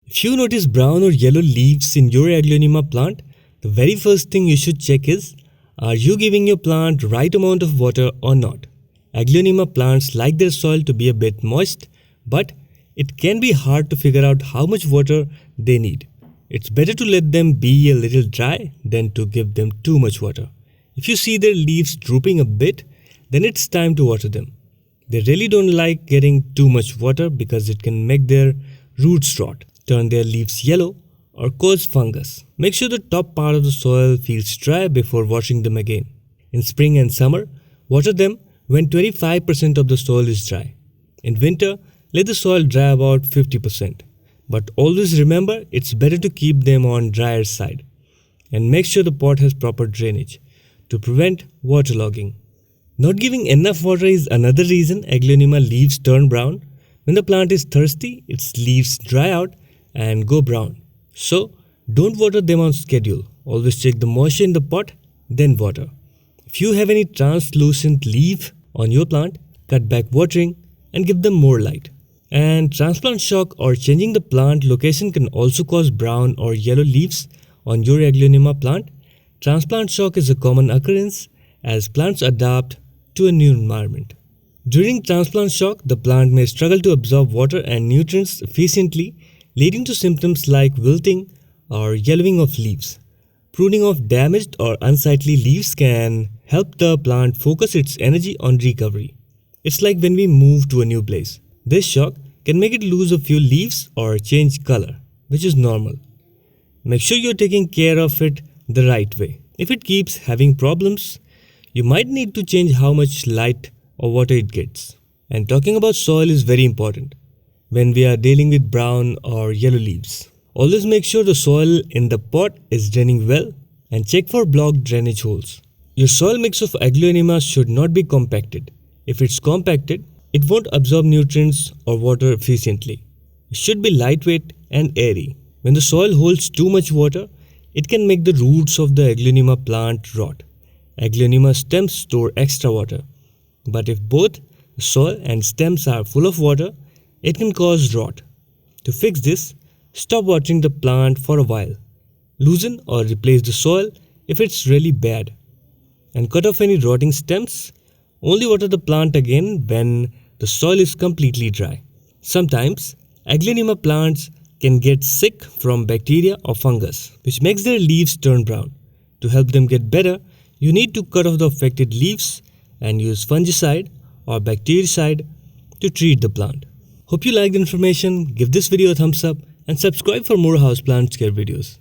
If you notice brown or yellow leaves in your Aglaonema plant, the very first thing you should check is, are you giving your plant right amount of water or not? Aglaonema plants like their soil to be a bit moist, but it can be hard to figure out how much water they need. It's better to let them be a little dry than to give them too much water. If you see their leaves drooping a bit, then it's time to water them. They really don't like getting too much water because it can make their roots rot, turn their leaves yellow, or cause fungus. Make sure the top part of the soil feels dry before watering them again. In spring and summer, water them when 25% of the soil is dry. In winter, let the soil dry about 50%. But always remember, it's better to keep them on drier side. And make sure the pot has proper drainage to prevent waterlogging. Not giving enough water is another reason Aglaonema leaves turn brown. When the plant is thirsty, its leaves dry out and go brown. So, don't water them on schedule. Always check the moisture in the pot, then water. If you have any translucent leaf on your plant, cut back watering and give them more light. And transplant shock or changing the plant location can also cause brown or yellow leaves on your Aglaonema plant. Transplant shock is a common occurrence as plants adapt to a new environment. During transplant shock, the plant may struggle to absorb water and nutrients efficiently, leading to symptoms like wilting or yellowing of leaves. Pruning of damaged or unsightly leaves can help the plant focus its energy on recovery. It's like when we move to a new place. This shock can make it lose a few leaves or change color, which is normal. Make sure you're taking care of it the right way. If it keeps having problems, you might need to change how much light or water it gets. And talking about soil is very important when we are dealing with brown or yellow leaves. Always make sure the soil in the pot is draining well and check for blocked drainage holes. Your soil mix of Aglaonema should not be compacted. If it's compacted, it won't absorb nutrients or water efficiently. It should be lightweight and airy. When the soil holds too much water, it can make the roots of the Aglaonema plant rot. Aglaonema stems store extra water. But if both the soil and stems are full of water, it can cause rot. To fix this, stop watering the plant for a while. Loosen or replace the soil if it's really bad. And cut off any rotting stems. Only water the plant again when the soil is completely dry. Sometimes, Aglaonema plants can get sick from bacteria or fungus, which makes their leaves turn brown. To help them get better, you need to cut off the affected leaves and use fungicide or bactericide to treat the plant. Hope you liked the information. Give this video a thumbs up and subscribe for more houseplant care videos.